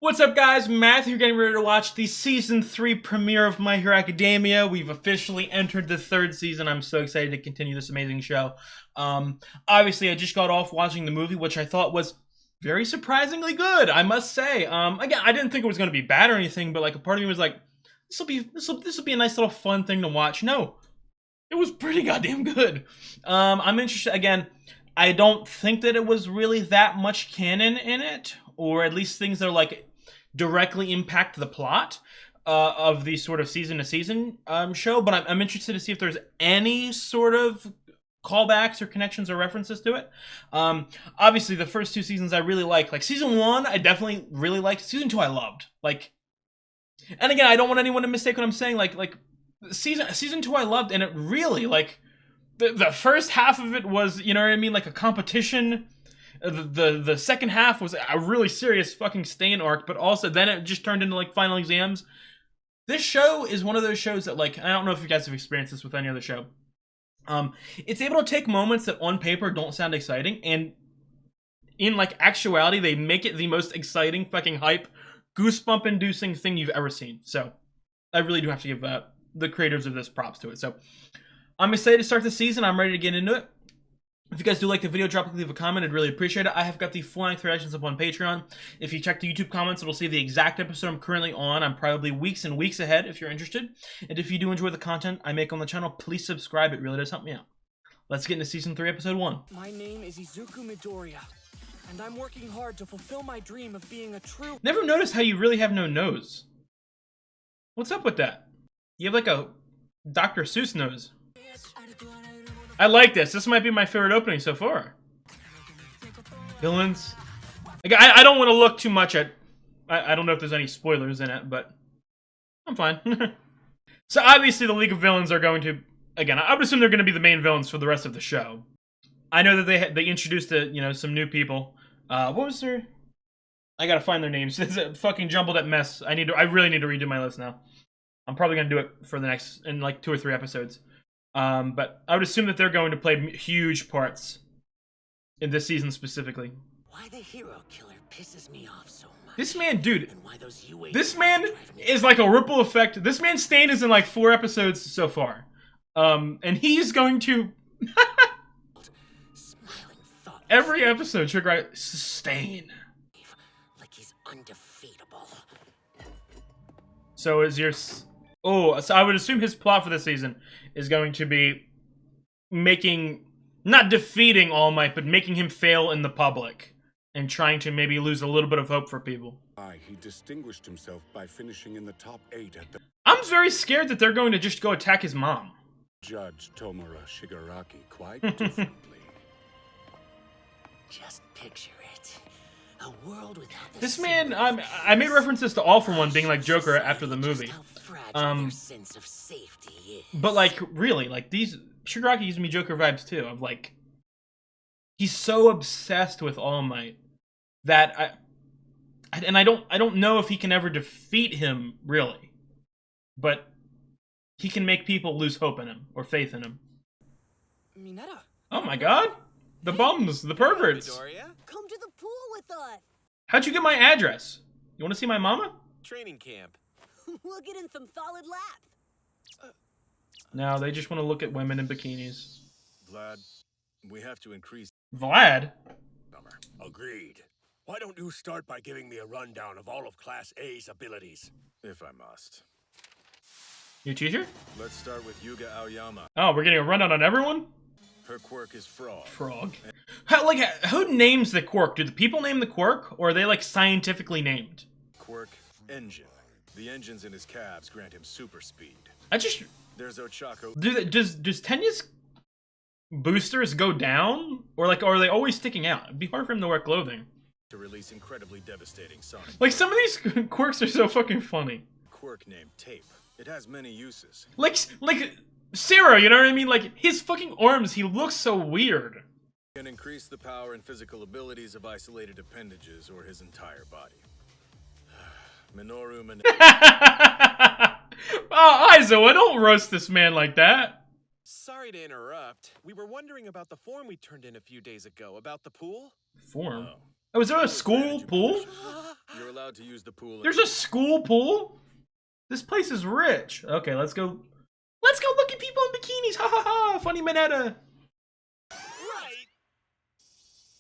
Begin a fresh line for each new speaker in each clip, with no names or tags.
What's up, guys? Matthew getting ready to watch the Season 3 premiere of My Hero Academia. We've officially entered the third season. I'm so excited to continue this amazing show. Obviously, I just got off watching the movie, which I thought was very surprisingly good, I must say. Again, I didn't think it was going to be bad or anything, but like a part of me was like, this will be a nice little fun thing to watch. No, it was pretty goddamn good. I'm interested, again, I don't think that it was really that much canon in it, or at least things that are like directly impact the plot of the sort of season to season show, but I'm interested to see if there's any sort of callbacks or connections or references to it. Obviously, the first two seasons I really liked. Like season 1, I definitely really liked. Season 2, I loved. Like, and again, I don't want anyone to mistake what I'm saying. Like season 2, I loved, and it really like the first half of it was, you know what I mean, like a competition. The second half was a really serious fucking Stain arc, but also then it just turned into like final exams. This show is one of those shows that, like, I don't know if you guys have experienced this with any other show. It's able to take moments that on paper don't sound exciting, and in like actuality, they make it the most exciting fucking hype, goosebump inducing thing you've ever seen. So I really do have to give the creators of this props to it. So I'm excited to start the season. I'm ready to get into it. If you guys do like the video, leave a comment. I'd really appreciate it. I have got the full-length reactions up on Patreon. If you check the YouTube comments, it'll say the exact episode I'm currently on. I'm probably weeks and weeks ahead if you're interested. And if you do enjoy the content I make on the channel, please subscribe. It really does help me out. Let's get into Season 3, Episode 1.
My name is Izuku Midoriya, and I'm working hard to fulfill my dream of being a true...
Never noticed how you really have no nose. What's up with that? You have like a Dr. Seuss nose. I like this. This might be my favorite opening so far. Villains. I don't want to look too much at... I don't know if there's any spoilers in it, but I'm fine. So obviously the League of Villains are going to... Again, I would assume they're going to be the main villains for the rest of the show. I know that they introduced some new people. What was their... I gotta find their names. It's a fucking jumbled up mess. I really need to redo my list now. I'm probably going to do it for the next... in like 2 or 3 episodes. But I would assume that they're going to play huge parts in this season specifically.
Why the hero killer pisses me off so much.
This man, dude, this man is like a ripple effect. This man's Stain is in like 4 episodes so far. And he's going to... every episode should write Stain.
Like he's undefeatable.
So is your... Oh, so I would assume his plot for this season is going to be making, not defeating All Might, but making him fail in the public and trying to maybe lose a little bit of hope for people.
He distinguished himself by finishing in the top 8 at the...
I'm very scared that they're going to just go attack his mom.
Judge Tomura Shigaraki quite differently.
Just picture it. A world without the
This man, I made references to All For One being like Joker after the movie.
Sense of safety is.
But like, really, like these Shigaraki gives me Joker vibes too. Of like, he's so obsessed with All Might that I don't know if he can ever defeat him really, but he can make people lose hope in him or faith in him.
Mineta.
Oh my God, the bums, the perverts.
Midoriya?
Come to the pool with us.
How'd you get my address? You want to see my mama?
Training camp.
We'll get in some solid laps.
No, they just want to look at women in bikinis.
Vlad, we have to increase...
Vlad?
Summer. Agreed. Why don't you start by giving me a rundown of all of Class A's abilities? If I must.
New teacher?
Let's start with Yuga Aoyama.
Oh, we're getting a rundown on everyone?
Her quirk is Frog.
Frog. Who names the quirk? Do the people name the quirk, or are they like scientifically named?
Quirk, Engine. The engines in his calves grant him super speed.
There's
Ochako.
Does Tenya's boosters go down, or like are they always sticking out? It'd be hard for him to wear clothing.
To release incredibly devastating sonic.
Like some of these quirks are so fucking funny.
Quirk named Tape. It has many uses.
Like Sarah, you know what I mean? Like his fucking arms, he looks so weird.
Can increase the power and physical abilities of isolated appendages or his entire body. Minoru Man.
Oh, Aizawa, don't roast this man like that.
Sorry to interrupt. We were wondering about the form we turned in a few days ago about the pool.
Form?
Oh,
Oh, is there a school pool?
You're allowed to use the pool.
There's a school pool? This place is rich. Okay, let's go. Let's go look at people in bikinis. Ha ha ha. Funny Mineta.
Right!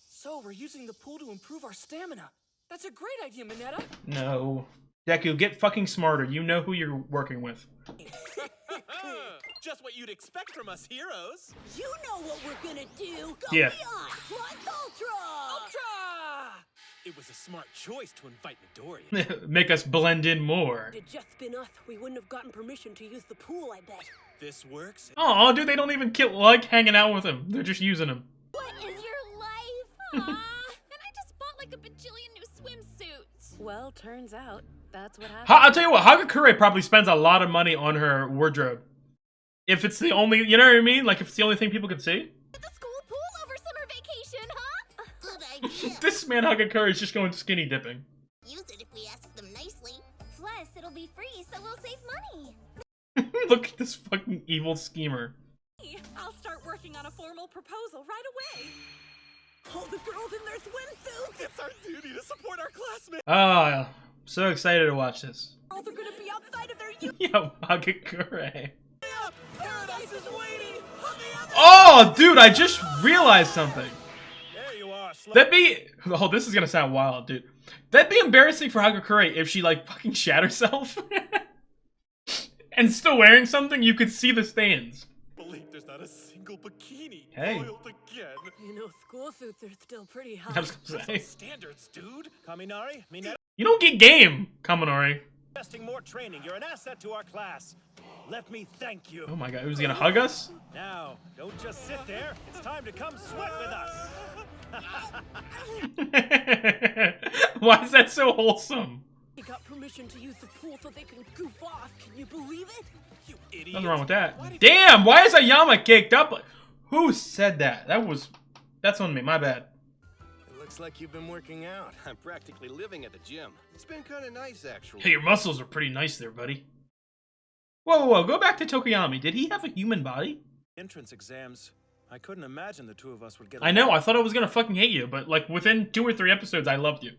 So, we're using the pool to improve our stamina. That's a great idea, Mineta.
No. Deku, get fucking smarter. You know who you're working with.
Just what you'd expect from us heroes.
You know what we're gonna do. Go
Yeah.
beyond. Plus Ultra.
Ultra!
It was a smart choice to invite Midoriya.
Make us blend in more.
If it'd just been us, we wouldn't have gotten permission to use the pool, I bet.
This works.
Oh, dude, they don't even like hanging out with him. They're just using him.
What is your life? Aw, and I just bought like a bajillion new swimsuits.
Well, turns out that's what happened.
I'll tell you what, Hagakure probably spends a lot of money on her wardrobe. If it's the only, you know what I mean? Like, if it's the only thing people can see.
At the school pool over summer vacation, huh?
Good idea.
This man Hagakure is just going skinny dipping.
Use it if we ask them nicely. Plus, it'll be free, so we'll save money.
Look at this fucking evil schemer.
I'll start working on a formal proposal right away. All the girls in their swimsuits.
It's our duty to support our classmates.
Ah, so excited to watch this.
Girls are gonna be outside of their
Yo, Hagakure.
Paradise is waiting!
Oh, dude, I just realized something.
There you are,
That'd be, oh, this is gonna sound wild, dude. That'd be embarrassing for Hagakure if she, like, fucking shat herself. And still wearing something, you could see the stains.
Believe there's not a single bikini.
Hey.
Foiled again.
You know, school suits are still pretty hot.
I was gonna say,
Standards, dude.
Kaminari, Mineta,
you don't get game, Kaminari.
investing more training. You're an asset to our class. Let me thank you.
Oh my god, who's he gonna hug us?
Now, don't just sit there. It's time to come sweat with us.
Why is that so wholesome?
They got permission to use the pool so they can goof off. Can you believe it?
You idiot.
Nothing wrong with that. Damn, why is Ayama caked up? Who said that? That's on me, my bad.
It looks like you've been working out. I'm practically living at the gym. It's been kind of nice, actually.
Hey, your muscles are pretty nice there, buddy. Whoa, whoa, whoa, go back to Tokoyami. Did he have a human body?
Entrance exams. I couldn't imagine the two of us would get
I know, I thought I was gonna fucking hate you, but like within 2 or 3 episodes, I loved you.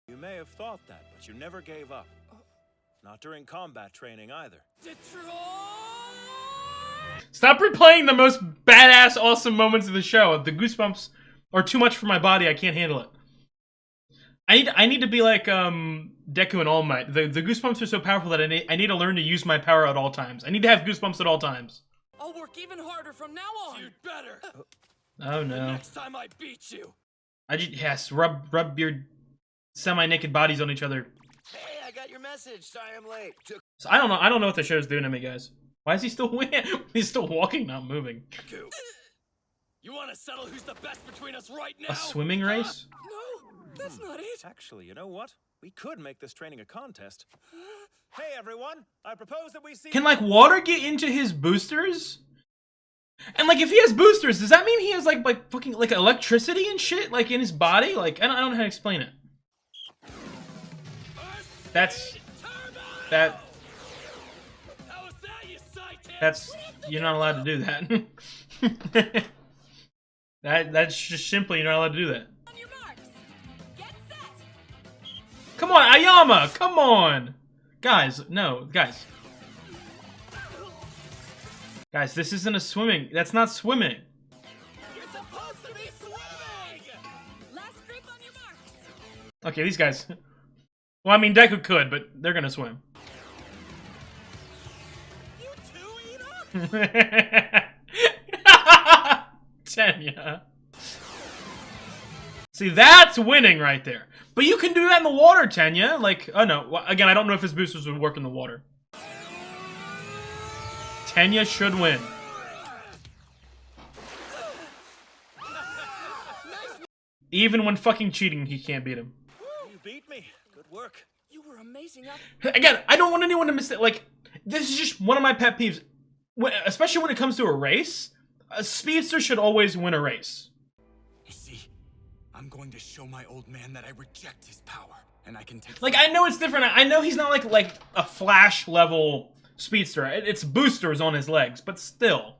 You may have thought that, but you never gave up. Not during combat training either.
Detroit!
Stop replaying the most badass, awesome moments of the show. The goosebumps are too much for my body. I can't handle it. I need to be like Deku and All Might. The goosebumps are so powerful that I need to learn to use my power at all times. I need to have goosebumps at all times.
I'll work even harder from now on!
You'd better.
Oh no.
Next time I beat you.
Yes, rub your semi-naked bodies on each other.
Hey, I got your message. Sorry I'm late.
So I don't know what the show's doing to me, guys. Why is he still He's still walking, not moving.
You want to settle who's the best between us right now?
A swimming race?
No, that's not it!
Actually, you know what? We could make this training a contest. Hey everyone, I propose that we see.
Can like water get into his boosters? And like if he has boosters, does that mean he has like fucking like electricity and shit like in his body? Like I don't know how to explain it. That's
How was that, you Saitan?
you're not allowed to do that. That's just simply you're not allowed to do that.
On your marks. Get set.
Come on, Ayama, come on. Guys, no, guys. Guys, this isn't a swimming. That's not swimming.
You're supposed to be swimming!
Last grip on your marks.
Okay, these guys. Well, I mean, Deku could, but they're gonna swim.
You too, Ina?
Tenya. See, that's winning right there. But you can do that in the water, Tenya. Like, oh no. Again, I don't know if his boosters would work in the water. Tenya should win. Even when fucking cheating, he can't beat him.
You beat me. Good work.
You were amazing up.
Again, I don't want anyone to miss it. Like, this is just one of my pet peeves. Especially when it comes to a race. A speedster should always win a race.
You see, I'm going to show my old man that I reject his power, and I can take.
Like, I know it's different. I know he's not like a Flash level speedster. It's boosters on his legs, but still.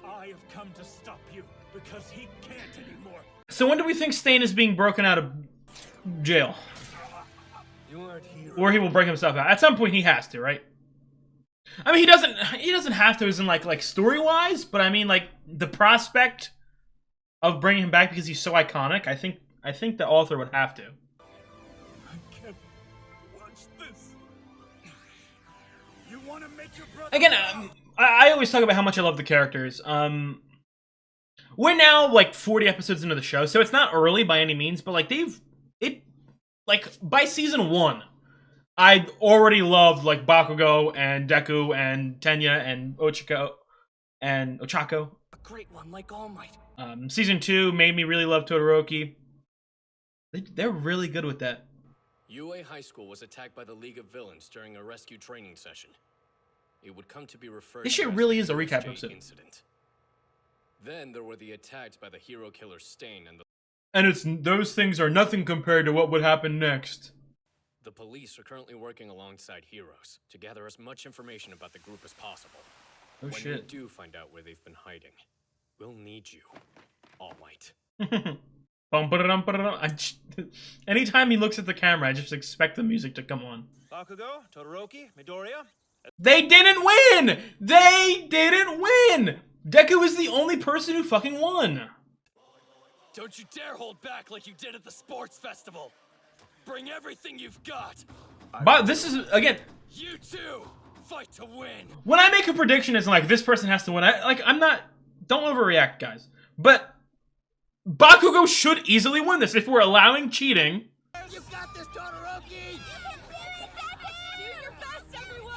I have come to stop you because he can't anymore.
So when do we think Stain is being broken out of jail.
You aren't here.
Or he will bring himself out. At some point he has to, right? I mean, he doesn't have to as in like story-wise, but I mean like the prospect of bringing him back because he's so iconic, I think the author would have to.
I can't watch this. You want to make your brother
Again, I always talk about how much I love the characters. We're now like 40 episodes into the show, so it's not early by any means, but like by season 1, I already loved like Bakugo and Deku and Tenya and Ochako.
A great one like All Might.
Season 2 made me really love Todoroki. They're really good with that.
UA High School was attacked by the League of Villains during a rescue training session. It would come to be referred
This
to
shit
as
really
the
is a
Hero's
recap
Gate
episode.
Incident. Then there were the attacks by the hero killer Stain and
Those things are nothing compared to what would happen next.
the police are currently working alongside heroes to gather as much information about the group as possible.
Oh
when we
shit.
do find out where they've been hiding, we'll need you, All Might.
Anytime he looks at the camera, I just expect the music to come on.
Bakugo, Todoroki, Midoriya.
They didn't win! They didn't win! Deku is the only person who fucking won.
Don't you dare hold back like you did at the sports festival! Bring everything you've got!
But this is, again,
You too! Fight to win!
when I make a prediction, it's like, this person has to win. I'm not, don't overreact, guys. But Bakugo should easily win this if we're allowing cheating.
You got this, Todoroki.
Do your best, everyone!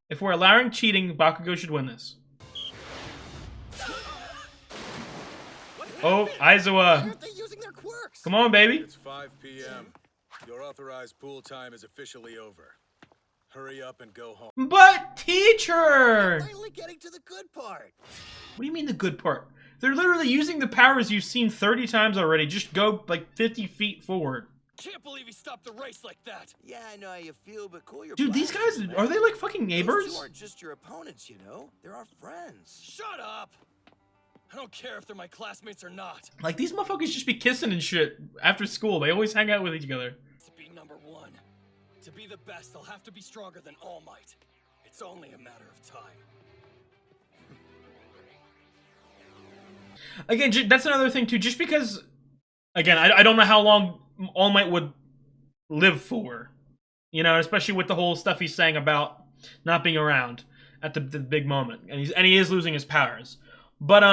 If we're allowing cheating, Bakugo should win this. Oh, Aizawa.
Aren't they using their quirks?
Come on, baby.
It's 5 p.m. Your authorized pool time is officially over. Hurry up and go home.
But, teacher!
Finally getting to the good part.
What do you mean the good part? They're literally using the powers you've seen 30 times already. Just go, like, 50 feet forward.
Can't believe he stopped the race like that!
Yeah, I know how you feel, but cool your
Dude, these guys,
blasters,
are
man.
they, like, fucking
Those
neighbors?
two aren't just your opponents, you know. They're our friends.
Shut up! I don't care if they're my classmates or not.
Like, these motherfuckers just be kissing and shit after school. They always hang out with each other.
To be number one, to be the best, I'll have to be stronger than All Might. It's only a matter of time.
Again, that's another thing, too. Just because, again, I don't know how long All Might would live for. You know, especially with the whole stuff he's saying about not being around at the big moment. And he is losing his powers. But,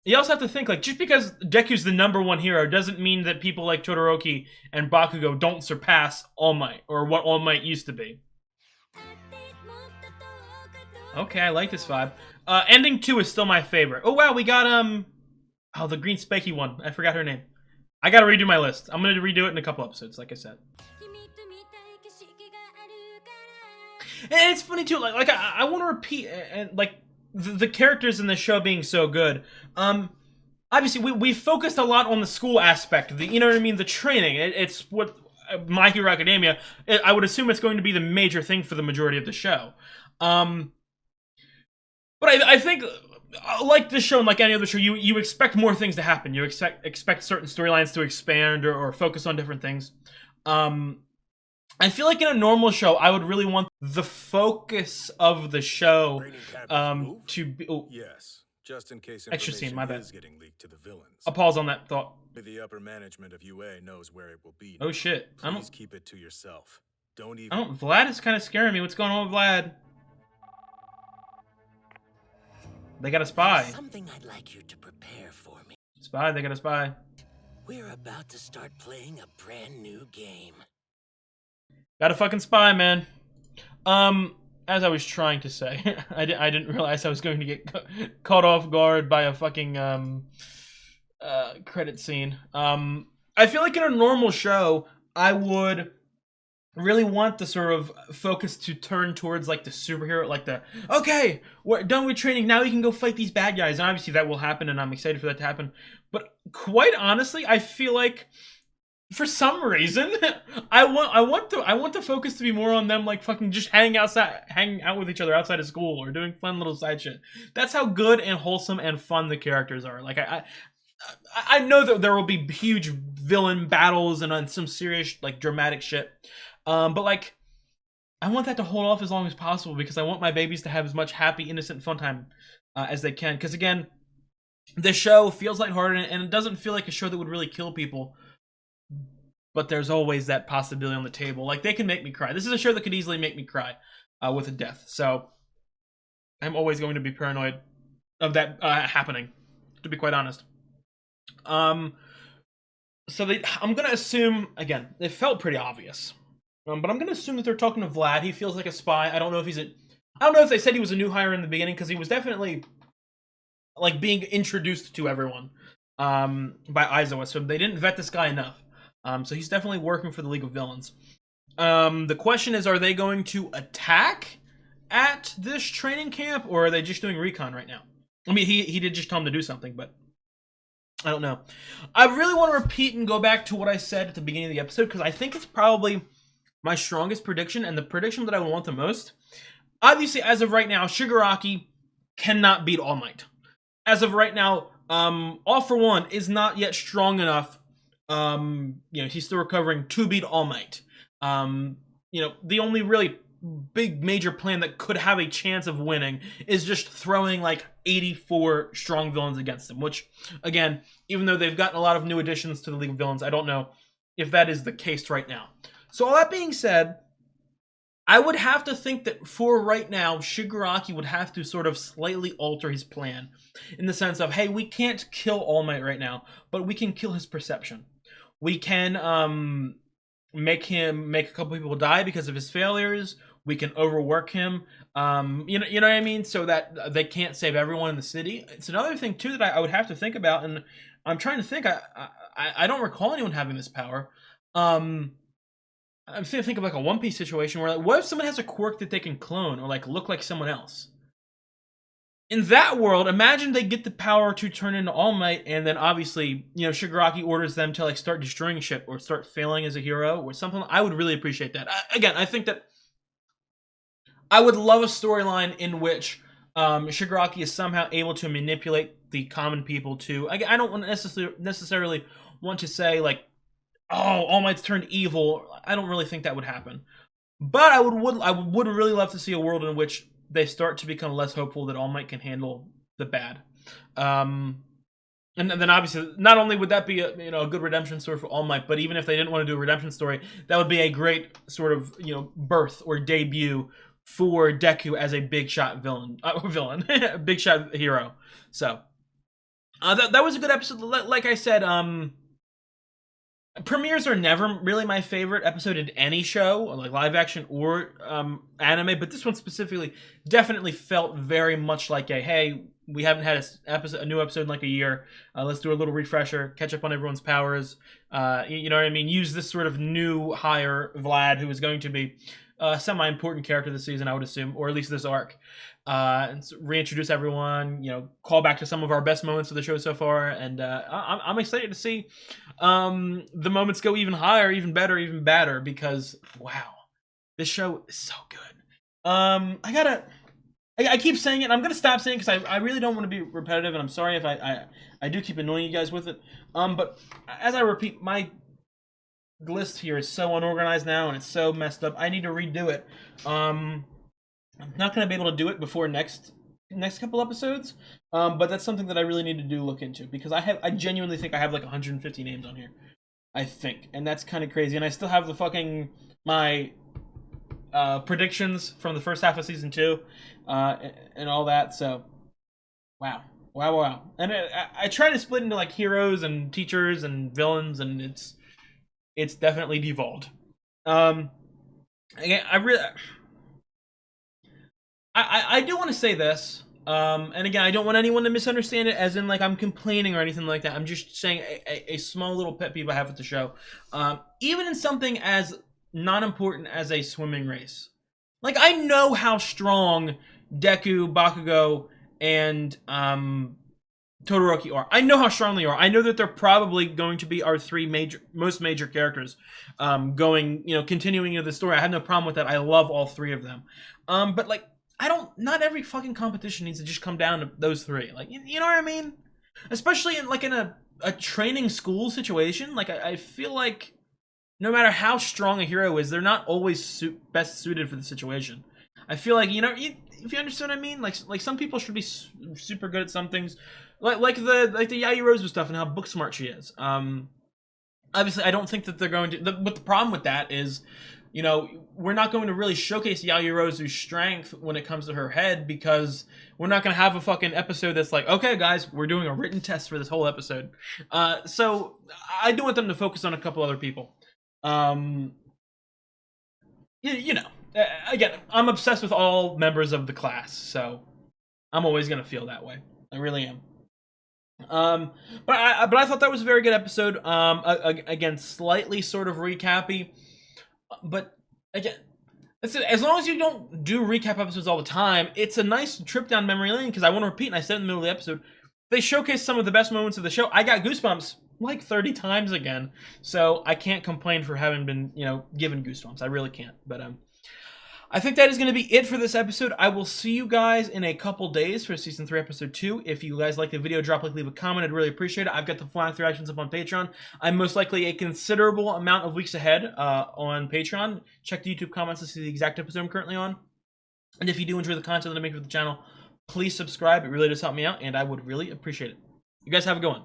you also have to think, like, just because Deku's the #1 hero doesn't mean that people like Todoroki and Bakugo don't surpass All Might, or what All Might used to be. Okay, I like this vibe. Ending 2 is still my favorite. Oh, wow, we got, oh, the green spiky one. I forgot her name. I gotta redo my list. I'm gonna redo it in a couple episodes, like I said. And it's funny, too, like I want to repeat, and, like, the characters in the show being so good. Obviously, we focused a lot on the school aspect, you know what I mean, the training. It's what My Hero Academia, I would assume it's going to be the major thing for the majority of the show. But I think, like this show and like any other show, you expect more things to happen. You expect certain storylines to expand or focus on different things. I feel like in a normal show, I would really want the focus of the show to be... Oh,
Yes, just in case
extra scene, my bad.
is getting leaked to the villains.
I'll pause on that thought.
The upper management of UA knows where it will be.
Oh shit.
Please keep it to yourself. Don't even...
Vlad is kind of scaring me. What's going on with Vlad? They got a spy.
There's something I'd like you to prepare for me.
Spy, they got a spy.
We're about to start playing a brand new game.
Got a fucking spy, man. As I was trying to say, I didn't realize I was going to get caught off guard by a fucking, credit scene. I feel like in a normal show, I would really want the sort of focus to turn towards, like, the superhero, like okay, we're done with training, now we can go fight these bad guys, and obviously that will happen, and I'm excited for that to happen. But quite honestly, I feel like, for some reason, I want the focus to be more on them, like, fucking just hanging out with each other outside of school or doing fun little side shit. That's how good and wholesome and fun the characters are. Like, I know that there will be huge villain battles and some serious, like, dramatic shit. But, like, I want that to hold off as long as possible because I want my babies to have as much happy, innocent fun time as they can. Because, again, this show feels lighthearted, and it doesn't feel like a show that would really kill people. But there's always that possibility on the table. Like, they can make me cry. This is a show that could easily make me cry with a death. So, I'm always going to be paranoid of that happening, to be quite honest. I'm gonna assume, again, it felt pretty obvious. But I'm gonna assume that they're talking to Vlad. He feels like a spy. I don't know if they said he was a new hire in the beginning, because he was definitely, like, being introduced to everyone by Aizawa, so they didn't vet this guy enough. So he's definitely working for the League of Villains. The question is, are they going to attack at this training camp, or are they just doing recon right now? I mean, he did just tell him to do something, but I don't know. I really want to repeat and go back to what I said at the beginning of the episode, because I think it's probably my strongest prediction, and the prediction that I want the most. Obviously, as of right now, Shigaraki cannot beat All Might. As of right now, All For One is not yet strong enough. He's still recovering to beat All Might. The only really big major plan that could have a chance of winning is just throwing like 84 strong villains against him, which, again, even though they've gotten a lot of new additions to the League of Villains, I don't know if that is the case right now. So all that being said, I would have to think that for right now, Shigaraki would have to sort of slightly alter his plan in the sense of, hey, we can't kill All Might right now, but we can kill his perception. We can make a couple people die because of his failures. We can overwork him. You know what I mean? So that they can't save everyone in the city. It's another thing too that I would have to think about, and I'm trying to think. I don't recall anyone having this power. I'm trying to think of like a One Piece situation where, like, what if someone has a quirk that they can clone or like look like someone else? In that world, imagine they get the power to turn into All Might, and then obviously, Shigaraki orders them to like start destroying ship or start failing as a hero or something. I would really appreciate that. I think that I would love a storyline in which Shigaraki is somehow able to manipulate the common people to. I don't necessarily want to say like, oh, All Might's turned evil. I don't really think that would happen. But I would really love to see a world in which they start to become less hopeful that All Might can handle the bad. And then obviously, not only would that be a good redemption story for All Might, but even if they didn't want to do a redemption story, that would be a great sort of birth or debut for Deku as a big shot villain, a big shot hero. So that was a good episode. Like I said, premieres are never really my favorite episode in any show, like live action or anime, but this one specifically definitely felt very much like hey, we haven't had a new episode in like a year. Let's do a little refresher, catch up on everyone's powers. You know what I mean? Use this sort of new hire Vlad, who is going to be a semi-important character this season, I would assume, or at least this arc. And reintroduce everyone, call back to some of our best moments of the show so far, and I'm excited to see the moments go even higher, even better, even badder, because wow, this show is so good. I keep saying it, and I'm gonna stop saying it because I really don't want to be repetitive, and I'm sorry if I do keep annoying you guys with it. But as I repeat, my list here is so unorganized now, and it's so messed up. I need to redo it. I'm not going to be able to do it before next couple episodes, but that's something that I really need to look into, because I genuinely think I have like 150 names on here, I think, and that's kind of crazy. And I still have my predictions from the first half of season 2 and all that. So wow. And I try to split into like heroes and teachers and villains, and it's definitely devolved. Again, I do want to say this, and again, I don't want anyone to misunderstand it as in like I'm complaining or anything like that. I'm just saying a small little pet peeve I have with the show. Even in something as not important as a swimming race, like I know how strong Deku, Bakugo, and Todoroki are. I know how strong they are. I know that they're probably going to be our most major characters, continuing into the story. I have no problem with that. I love all three of them. But like, not every fucking competition needs to just come down to those three. Like, you know what I mean? Especially in a a training school situation. Like I feel like no matter how strong a hero is, they're not always best suited for the situation. I feel like, you know, if you understand what I mean, like some people should be super good at some things, like the Yaoyorozu stuff and how book smart she is. Obviously, I don't think that they're going to. But the problem with that is, you know, we're not going to really showcase Yaoyorozu's strength when it comes to her head, because we're not going to have a fucking episode that's like, okay, guys, we're doing a written test for this whole episode. So I do want them to focus on a couple other people. You know, again, I'm obsessed with all members of the class, so I'm always going to feel that way. I really am. But I thought that was a very good episode. Again, slightly sort of recappy, but again, as long as you don't do recap episodes all the time, it's a nice trip down memory lane, because I want to repeat, and I said in the middle of the episode, they showcased some of the best moments of the show. I got goosebumps like 30 times again, so I can't complain for having been, you know, given goosebumps. I really can't. But I think that is going to be it for this episode. I will see you guys in a couple days for Season 3, Episode 2. If you guys like the video, drop a like, leave a comment. I'd really appreciate it. I've got the full length reactions up on Patreon. I'm most likely a considerable amount of weeks ahead on Patreon. Check the YouTube comments to see the exact episode I'm currently on. And if you do enjoy the content that I make for the channel, please subscribe. It really does help me out, and I would really appreciate it. You guys have a good one.